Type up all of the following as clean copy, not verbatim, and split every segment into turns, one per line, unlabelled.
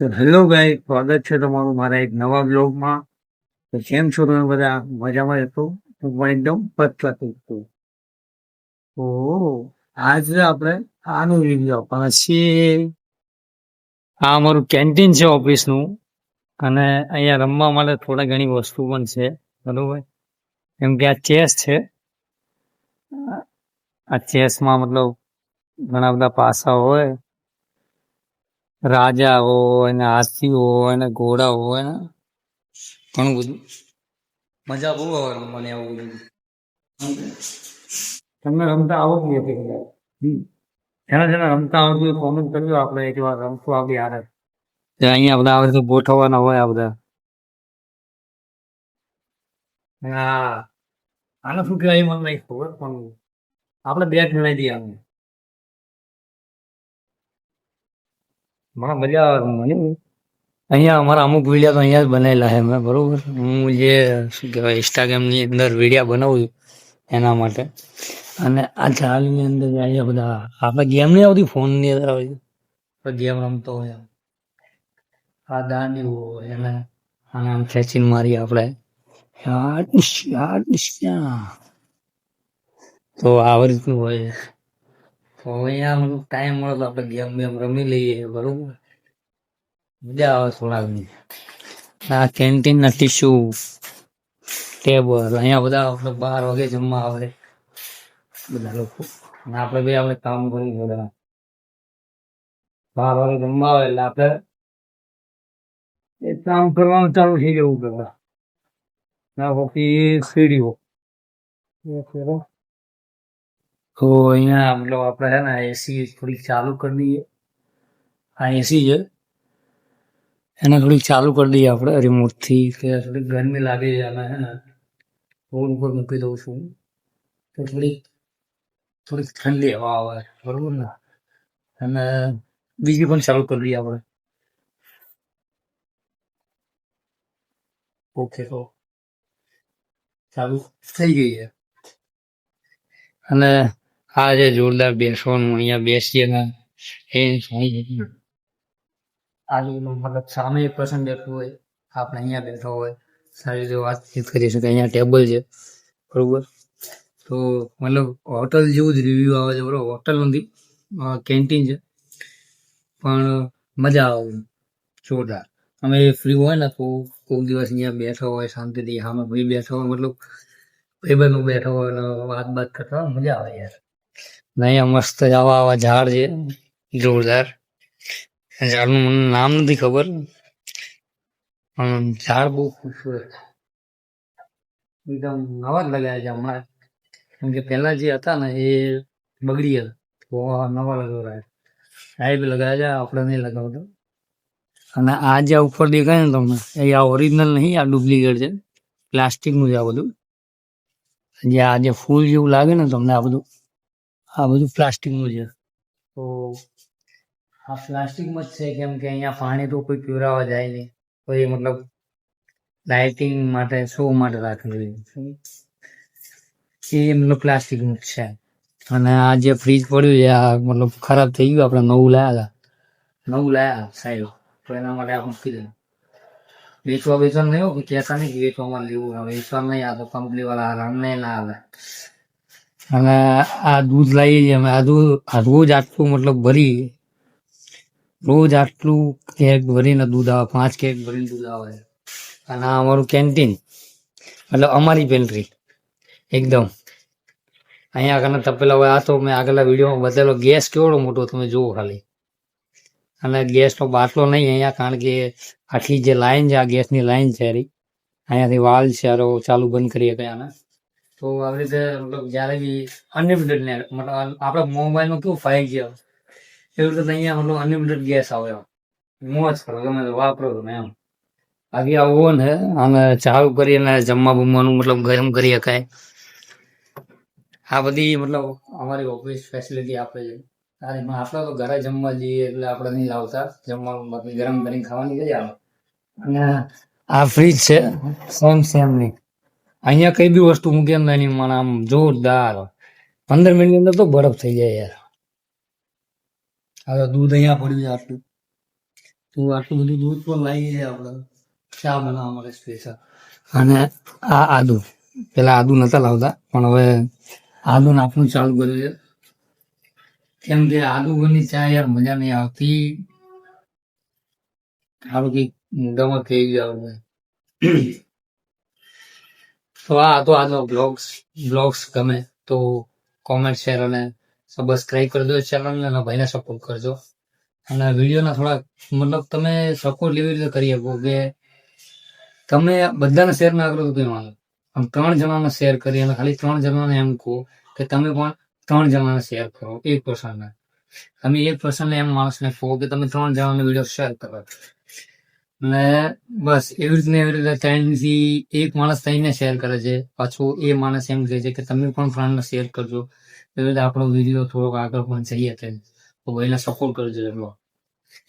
તો hello guys, સ્વાગત છે તમારું મારા એક નવા બ્લોગમાં. તો કેમ છો તમે બધા? મજામાં હતો? હું પણ એકદમ ફર્સ્ટ ક્લાસ છું. તો આજે આપણે આનું રિવ્યુ આપવાના છીએ. આ અમારું કેન્ટીન છે ઓફિસનું, અને અહીંયા રમવા માટે થોડા ઘણી વસ્તુ પણ છે, બરોબર. કેમ કે આ ચેસ છે. આ ચેસમાં મતલબ ઘણા બધા પાસા હોય, રાજા હોય ને હાથી હોય ને ઘોડા હોય ને ઘણું બધું. મજા બહુ આવે મને આવું બધું. તમને રમતા આવડતી હતી કદાચ. જેના રમતા આવડતું હોય કોમેન્ટ કરજો, આપણે એક વાર રમશું આપણી હારે. અહીંયા બધા આવે તો ગોઠવવાના હોય આ બધા. હા, આને શું કહેવાય મને નહીં ખબર, પણ આપણે બેટ મિલાવી દઈએ. આને મને મજા આવે રમવાની. અહીંયા અમારા અમુક વિડીયો તો અહીંયા જ બનાવેલા છે મેં, બરોબર. હું જે શું કહેવાય ઇન્સ્ટાગ્રામની અંદર વિડીયો બનાવું છું એના માટે. અને આ ચાલની અંદર અહીંયા બધા આપણે ગેમ નહીં આવતી ફોનની અંદર આવતી, ગેમ રમતો હોય. આ દાંડી હોય એને આને આમ ખેંચીને મારી આપણે, તો આવી રીતનું હોય. તો અહીંયા ટાઈમ મળે તો આપણે ગેમ બેમ રમી લઈએ, બરોબર. મજા આવે થોડા. આ કેન્ટીન ના ટીશ્યુ ટેબલ, અહીંયા બધા આપણે 12 વાગે જમવા આવે બધા લોકો. અને આપણે બે આપણે કામ કરી બધા 12 વાગે જમવા આવે એટલે આપણે એ કામ કરવાનું ચાલુ થઈ જવું પેલા. ના પછી સીડીઓ. તો અહીંયા મતલબ આપણે છે ને એસી થોડીક ચાલુ કરી દઈએ. આ એસી છે, એને થોડીક ચાલુ કરી દઈએ આપણે રિમોટથી, કે થોડીક ગરમી લાગે છે. અને હે ને રોડ ઉપર મૂકી દઉં છું તો થોડીક ઠંડી હવા આવે, બરોબર ને. અને બીજી પણ ચાલુ કરી દઈએ આપણે. ઓકે, તો ચાલુ થઈ ગઈ છે. અને આ જે જોરદાર બેસવાનું અહીંયા બેસીએ ને એ આજુ મતલબ સામે એક પર્સન બેઠું હોય, આપણે અહીંયા બેઠો હોય, સારી રીતે વાતચીત કરી શકે. અહીંયા ટેબલ છે, બરોબર. તો મતલબ હોટલ જેવું જ રિવ્યુ આવે છે, બરોબર. હોટલ નથી, કેન્ટીન છે, પણ મજા આવે જોરદાર. અમે ફ્રી હોય ને તો કોઈ દિવસ અહીંયા બેઠો હોય શાંતિથી, સામે ભાઈ બેઠો હોય, મતલબ ભાઈબંધો બેઠો હોય ને વાત કરતા હોય, મજા આવે યાર. અહીંયા મસ્ત આવા ઝાડ છે જોરદાર. ઝાડનું મને નામ નથી ખબર, પણ ઝાડ બહુ ખૂબસૂરત, એકદમ નવા જ લગાવ્યા છે હમણાં. કેમ કે પહેલા જે હતા ને એ બગડી ગયા, તો નવા લગાવ્યા. સાહેબ લગાવ્યા છે, આપણે નહીં લગાવતો. અને આ જે ઉપર દેખાય ને તમને, એ આ ઓરિજિનલ નહીં, આ ડુપ્લિકેટ છે, પ્લાસ્ટિકનું છે આ બધું. જે ફૂલ જેવું લાગે ને તમને, આ બધું પ્લાસ્ટિકનું છે. તો આ પ્લાસ્ટિકમાં જ છે, કેમ કે અહીંયા પાણી તો કોઈ પીવડાવવા જાય નહીં, કોઈ મતલબ લાઇટિંગ માટે શો માટે રાખેલું એ મતલબ પ્લાસ્ટિકનું જ છે. અને આ જે ફ્રીજ પડ્યું છે આ મતલબ ખરાબ થઈ ગયું, આપણે નવું લાયા સાહેબ, તો એના માટે આપણે મૂકી દઈએ. વેચવા નહીં હોય, કહેતા નહીં કે વેચવામાં લેવું, વેચવા નહીં, આ તો કંપની વાળા આરામ નહીં ના આવે. અને આ દૂધ લાવીએ છીએ અમે, આ રોજ આટલું મતલબ રોજ આટલું કેક ભરીને દૂધ આવે, 5 કેક ભરીને દૂધ આવે. અને આ અમારું કેન્ટીન, મતલબ અમારી પેન્ટ્રી એકદમ. અહીંયા આગળ તપેલા હોય. આ તો મેં આગળના વિડીયોમાં બતાવેલો ગેસ કેવડો મોટો તમે જુઓ ખાલી. અને ગેસનો બાટલો નહીં અહીંયા, કારણ કે આખી જે લાઈન છે, આ ગેસની લાઈન છે, અહીંયાથી વાલ છે, ચાલુ બંધ કરીએ કયાને. તો આવી રીતે મતલબ જ્યારે બી અનલિમિટેડ ને મતલબ આપણે મોબાઈલમાં કેવું 5G આવે, એવી રીતે અહીંયા મતલબ અનલિમિટેડ ગેસ આવે. મોજ કરો તમે, વાપરો તમે એમ. બાકી આ ઓવન હે, અને ચાલુ કરીને જમવા બમવાનું મતલબ ગરમ કરી શકાય. આ બધી મતલબ અમારી ઓફિસ ફેસિલિટી આપે છે. આપણે તો ઘરે જમવા જઈએ એટલે આપણે નહીં લાવતા જમવાનું, બાકી ગરમ કરીને ખાવાની જઈ આવે. અને આ ફ્રીજ છે સેમ નહીં, અહીંયા કઈ બી વસ્તુ મૂકે ને એની મને આમ જોરદાર 15 મિનિટની અંદર તો બરફ થઈ જાય યાર. હવે દૂધ અહીંયા પડ્યું છે આટલું, તું આટલું બધું દૂધ પણ લાવી દે આપણે ચા બનાવવા માટે સ્પેશિયલ. અને આ આદુ, પેલા આદુ નતા લાવતા પણ હવે આદુ નાખવાનું ચાલુ કર્યું છે. કેમ કે આદુ વગરની ચા યાર મજા નહીં આવતી. સારું કઈક મોઢામાં થઈ જાય. તો આજનો બ્લોગ્સ ગમે તો કોમેન્ટ શેર અને સબસ્ક્રાઈબ કરી દો ચેનલને અને ભાઈને સપોર્ટ કરજો. અને વિડીયોના થોડા મતલબ તમે સપોર્ટ એવી રીતે કરી શકો કે તમે બધાને શેર ના કરો તો કંઈ વાંધો, આમ 3 જણાને શેર કરી અને ખાલી 3 જણાને એમ કહો કે તમે પણ 3 જણાને શેર કરો. એક પર્સનને તમે એક પર્સનને એમ માણસને કહો કે તમે 3 જણાને વિડીયો શેર કરો. ને બસ એવી રીતે 3 થી એક માણસ થઈને શેર કરે છે, પાછું એ માણસ એમ કહે છે કે તમે પણ ફ્રેન્ડને શેર કરજો. એવી રીતે આપણો વિડીયો થોડોક આગળ પણ જઈએ તો એને સપોર્ટ કરજો.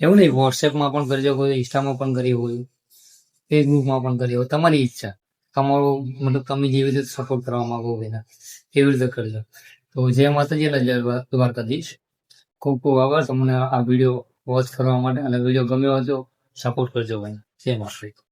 એવું નહીં, વોટ્સએપમાં પણ કરજો, કોઈ ઇન્સ્ટામાં પણ કરી હોય, ફેસબુકમાં પણ કરી હોય, તમારી ઈચ્છા. તમારું મતલબ તમે જેવી રીતે સપોર્ટ કરવા માંગો એના એવી રીતે કરજો. તો જય માતાજી, જય દ્વારકાધીશ. ખૂબ ખૂબ આભાર તમને આ વિડીયો વોચ કરવા માટે. અને વિડીયો ગમ્યો હોય તો સપોર્ટ કરજો ભાઈ. જય માતાજી.